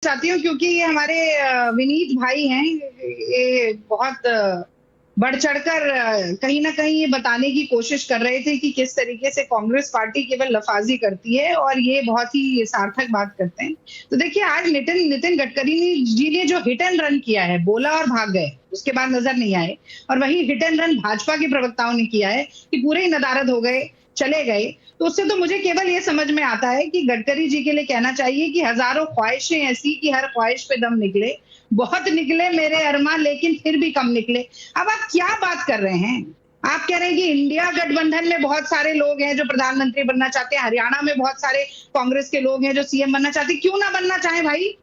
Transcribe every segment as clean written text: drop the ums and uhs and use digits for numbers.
चाहती हूँ क्योंकि ये हमारे विनीत भाई हैं। ये बहुत बढ़ चढ़कर कहीं ना कहीं ये बताने की कोशिश कर रहे थे कि किस तरीके से कांग्रेस पार्टी केवल लफाजी करती है और ये बहुत ही सार्थक बात करते हैं। तो देखिए, आज नितिन गडकरी जी ने जो हिट एंड रन किया है, बोला और भाग गए, उसके बाद नजर नहीं आए। और वही हिट एंड रन भाजपा के प्रवक्ताओं ने किया है कि पूरे ही नदारद हो गए, चले गए। तो उससे तो मुझे केवल ये समझ में आता है कि गडकरी जी के लिए कहना चाहिए कि हजारों ख्वाहिशें ऐसी कि हर ख्वाहिश पे दम निकले, बहुत निकले मेरे अरमा लेकिन फिर भी कम निकले। अब आप क्या बात कर रहे हैं? आप कह रहे हैं कि इंडिया गठबंधन में बहुत सारे लोग हैं जो प्रधानमंत्री बनना चाहते हैं, हरियाणा में बहुत सारे कांग्रेस के लोग हैं जो सीएम बनना चाहते हैं। क्यों ना बनना चाहे भाई?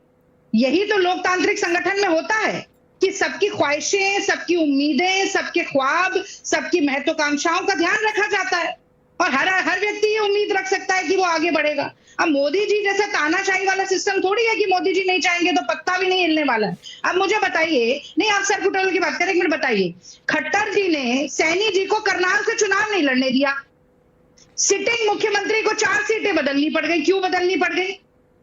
यही तो लोकतांत्रिक संगठन में होता है कि सबकी ख्वाहिशें, सबकी उम्मीदें, सबके ख्वाब, सबकी महत्वाकांक्षाओं का ध्यान रखा जाता है और हर व्यक्ति ये उम्मीद रख सकता है कि वो आगे बढ़ेगा। अब मोदी जी जैसा तानाशाही वाला सिस्टम थोड़ी है कि मोदी जी नहीं चाहेंगे तो पत्ता भी नहीं हिलने वाला है। अब मुझे बताइए, नहीं आप सर कुटल की बात करें, एक मिनट बताइए, खट्टर जी ने सैनी जी को करनाल से चुनाव नहीं लड़ने दिया, सिटिंग मुख्यमंत्री को 4 सीटें बदलनी पड़ गई। क्यों बदलनी पड़ गई?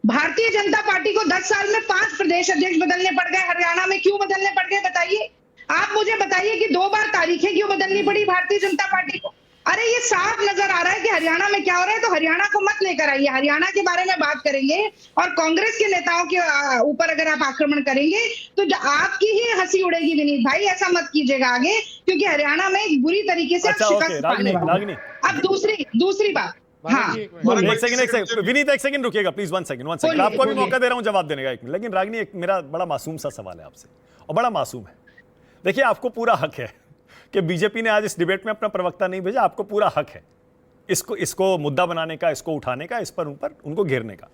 भारतीय जनता पार्टी को 10 साल में 5 प्रदेश अध्यक्ष बदलने पड़ गए, हरियाणा में क्यों बदलने पड़ गए बताइए? आप मुझे बताइए कि 2 बार तारीखें क्यों बदलनी पड़ी भारतीय जनता पार्टी को? अरे ये साफ नजर आ रहा है कि हरियाणा में क्या हो रहा है। तो हरियाणा को मत लेकर आइए, हरियाणा के बारे में बात करेंगे और कांग्रेस के नेताओं के ऊपर अगर आप आक्रमण करेंगे तो आपकी ही हंसी उड़ेगी विनीत भाई, ऐसा मत कीजिएगा आगे, क्योंकि हरियाणा में एक बुरी तरीके से अब दूसरी बात। हाँ, एक सेकंड विनीत, एक सेकंड रुकिएगा प्लीज, 1 सेकंड आपको भी मौका दे रहा हूं जवाब देने का 1 मिनट। लेकिन रागिनी, एक मेरा बड़ा मासूम सा सवाल है आपसे, और बड़ा मासूम है। देखिए, आपको पूरा हक है कि बीजेपी ने आज इस डिबेट में अपना प्रवक्ता नहीं भेजा, आपको पूरा हक है इसको मुद्दा बनाने का, इसको उठाने का, इस पर उनको घेरने का।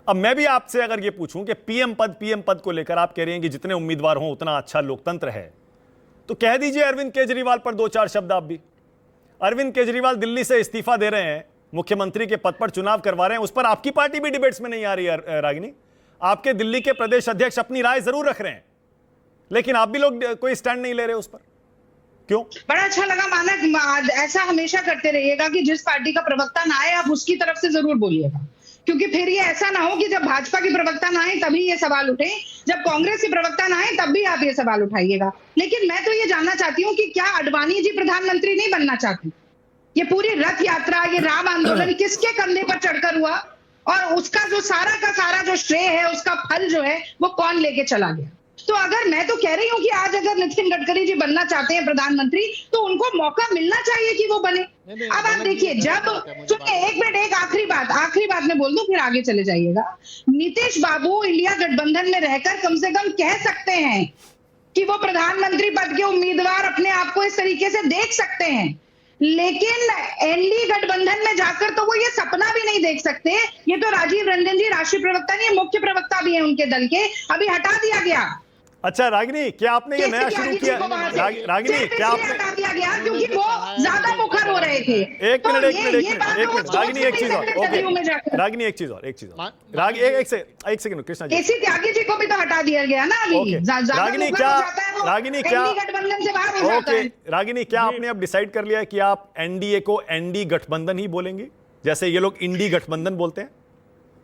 अब मैं भी आपसे अगर ये पूछूं कि पीएम पद को लेकर आप कह रहे हैं कि जितने उम्मीदवार हों उतना अच्छा लोकतंत्र है, तो कह दीजिए अरविंद केजरीवाल पर 2-4 शब्द आप भी। अरविंद केजरीवाल दिल्ली से इस्तीफा दे रहे हैं, मुख्यमंत्री के पद पर चुनाव करवा रहे हैं, उस पर आपकी पार्टी भी डिबेट्स में नहीं आ रही है रागिनी। आपके दिल्ली के प्रदेश अध्यक्ष अपनी राय जरूर रख रहे हैं, लेकिन आप भी लोग कोई स्टैंड नहीं ले रहे उस पर, क्यों? बड़ा अच्छा लगा मानक, ऐसा हमेशा करते रहिएगा कि जिस पार्टी का प्रवक्ता ना आए आप उसकी तरफ से जरूर बोलिएगा, क्योंकि फिर ये ऐसा ना हो कि जब भाजपा के प्रवक्ता ना आए तभी ये सवाल उठे, जब कांग्रेस के प्रवक्ता ना आए तब भी आप ये सवाल उठाइएगा। लेकिन मैं तो ये जानना चाहती हूँ कि क्या अडवाणी जी प्रधानमंत्री नहीं बनना चाहते? ये पूरी रथ यात्रा, ये राम आंदोलन किसके कंधे पर चढ़कर हुआ और उसका जो सारा का सारा जो श्रेय है, उसका फल जो है वो कौन लेके चला गया? तो अगर मैं तो कह रही हूँ कि आज अगर नितिन गडकरी जी बनना चाहते हैं प्रधानमंत्री तो उनको मौका मिलना चाहिए कि वो बने। अब आप देखिए, जब सुनिए, एक मिनट, एक आखिरी बात मैं बोल दूं फिर आगे चले जाइएगा। नीतीश बाबू इंडिया गठबंधन में रहकर कम से कम कह सकते हैं कि वो प्रधानमंत्री पद के उम्मीदवार अपने आप को इस तरीके से देख सकते हैं, लेकिन एनडीए गठबंधन में जाकर तो वो ये सपना भी नहीं देख सकते। ये तो राजीव रंजन जी राष्ट्रीय प्रवक्ता नहीं, मुख्य प्रवक्ता भी है उनके दल के, अभी हटा दिया गया। अच्छा रागिनी, क्या आपने ये नया शुरू किया? रागिनी, क्या आपने हटा दिया गया क्योंकि वो ज्यादा मुखर हो रहे थे? एक मिनट रागिनी, एक चीज और, ओके रागिनी, एक चीज और एक सेकंड कृष्णा जी, केसी त्यागी जी को भी तो हटा दिया गया ना अभी। रागिनी क्या गठबंधन से बाहर हो जाता है। रागिनी, क्या आपने अब डिसाइड कर लिया कि आप एनडीए को एनडी गठबंधन ही बोलेंगे, जैसे ये लोग इंडी गठबंधन बोलते हैं?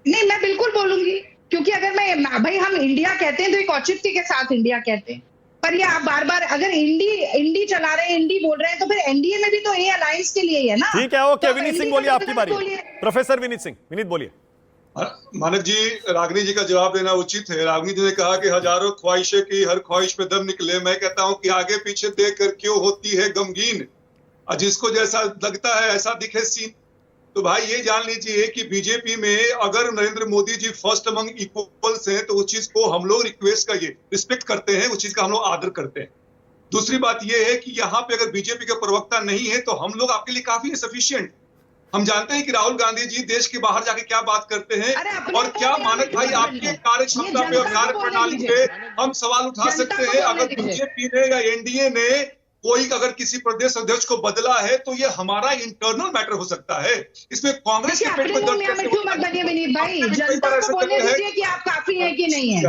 नहीं, मैं बिल्कुल बोलूंगी, क्योंकि अगर भाई हम इंडिया कहते हैं तो एक औचित्य के साथ इंडिया कहते हैं, पर ये आप बार-बार अगर इंडी चला रहे हैं, इंडी बोल रहे हैं, तो फिर एनडीए में भी तो ये अलायंस के लिए ही है ना। ठीक है, ओके, विनीत सिंह बोलिए, आपकी बारी। प्रोफेसर विनीत बोलिए। मानक जी, रागिनी जी का जवाब देना उचित है। रागिनी जी ने कहा कि हजारों ख्वाहिशें की हर ख्वाहिश पे दम निकले। मैं कहता हूं कि आगे पीछे देख कर क्यों होती है गमगीन, और जिसको जैसा लगता है ऐसा दिखे सीन। तो भाई ये जान लीजिए कि बीजेपी में अगर Narendra Modi ji first among equals हैं तो उस चीज को हम लोग रिक्वेस्ट का ये रिस्पेक्ट करते हैं, उस चीज का हम लोग आदर करते हैं। दूसरी बात ये है कि यहाँ पे अगर बीजेपी का प्रवक्ता नहीं है तो हम लोग आपके लिए काफी सफिशिएंट। हम जानते हैं कि राहुल गांधी जी देश के बाहर जाके क्या बात करते हैं और क्या मानक भाई आपके कार्य क्षमता पे और कार्य प्रणाली पे हम सवाल उठा सकते हैं। अगर बीजेपी ने या एनडीए ने कोई अगर किसी प्रदेश अध्यक्ष को बदला है तो ये हमारा इंटरनल मैटर हो सकता है, इसमें कांग्रेस के पेट में दर्द कैसे विनीत भाई, जनता को बोलने दीजिए कि आप काफी हैं कि नहीं है।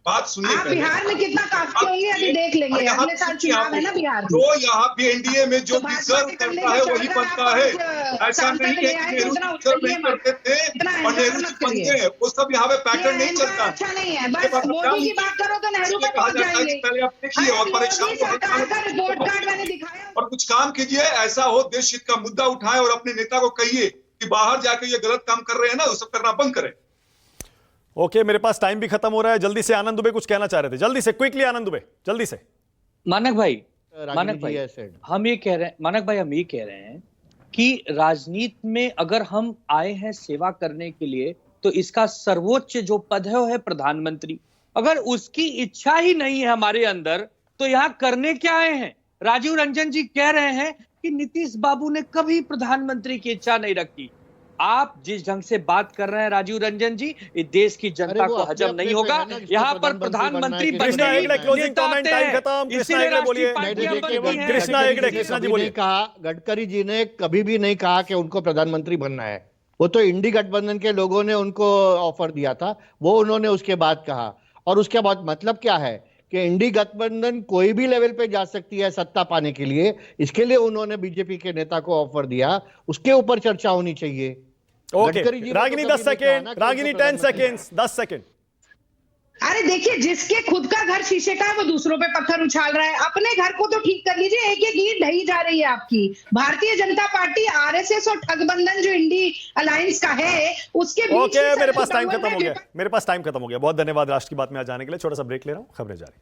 बात सुनिए आप पहले। बिहार में कितना काफी होंगे अभी देख लेंगे, यहाँ अगले साल चुनाव है ना बिहार में। जो यहाँ पे एनडीए में जो तो भाजपा डिजर्व के कंधे करता पे है चढ़ वही कर बनता आप है। आज ऐसा सांसद नहीं है ले कि आए, नेहरू इतना डिजर्व नहीं उछलिए मत। करते थे इतना और अहंकार नेहरू जी मत बन करिए। गए, वो सब यहाँ पे पैटर्न नहीं ये चलता। अच्छा नहीं है, ये बस बात मोदी क्या की बात करो तो नेहरू इसलिए पे कहा पहुंच जाता है कि जाएंगे। पहले आप देखिए और परेशान मोदी सरकार का रिपोर्ट कार्ड मैंने दिखाया। और कुछ काम कीजिए, ऐसा हो देश हित का मुद्दा उठाएं और अपने नेता को कहिए कि बाहर जाके ये गलत काम कर रहे हैं ना, वो सब करना बंद करें। ओके, मेरे पास टाइम भी खत्म हो रहा है, जल्दी से आनंद दुबे कुछ कहना चाह रहे थे, जल्दी से क्विकली आनंद दुबे जल्दी से। मानक भाई said. हम ये कह रहे हैं, मानक भाई हम ये कह रहे हैं कि राजनीति में अगर हम आए हैं सेवा करने के लिए तो इसका सर्वोच्च जो पद है वो है प्रधानमंत्री। अगर उसकी इच्छा ही नहीं है हमारे अंदर तो यहाँ करने क्या आए हैं? राजीव रंजन जी कह रहे हैं कि नीतीश बाबू ने कभी प्रधानमंत्री की इच्छा नहीं रखी। आप जिस ढंग से बात कर रहे हैं राजीव रंजन जी, ये देश की जनता को हजम नहीं होगा। यहाँ पर प्रधानमंत्री कृष्णा बनने हेगड़े, ही क्लोजिंग नेता कमेंट, आते टाइम हैं। खत्म। कृष्णा इसीलिए हेगड़े राष्ट्रीय बोलिए। पार्टियां बनती हैं। कृष्णा हेगड़े, कृष्णा जी बोलिए। गडकरी जी ने कभी भी नहीं कहा कि उनको प्रधानमंत्री बनना है। वो तो इंडी गठबंधन के लोगों ने उनको ऑफर दिया था, वो उन्होंने उसके बाद कहा। और उसके बाद मतलब क्या है कि इंडी गठबंधन कोई भी लेवल पे जा सकती है सत्ता पाने के लिए, इसके लिए उन्होंने बीजेपी के नेता को ऑफर दिया, उसके ऊपर चर्चा होनी चाहिए। ओके, गडकरी जी ने तो रागिनी कभी 10 नहीं कहा सेकेंड, ना कि रागिनी उनको 10 प्रधानमंत्री सेकेंड्स, 10 सेकेंड। अरे देखिए, जिसके खुद का घर शीशे का है वो दूसरों पे पत्थर उछाल रहा है। अपने घर को तो ठीक कर लीजिए, एक एक ईंट ढही जा रही है आपकी। भारतीय जनता पार्टी, आरएसएस और ठगबंधन जो इंडी अलायंस का है उसके बीच ओके, ही मेरे पास सब टाइम गठबंधन खत्म हो है। गया, मेरे पास टाइम खत्म हो गया। बहुत धन्यवाद राष्ट्र की बात में आज आने के लिए। छोटा सा ब्रेक ले रहा हूं, खबरें जारी।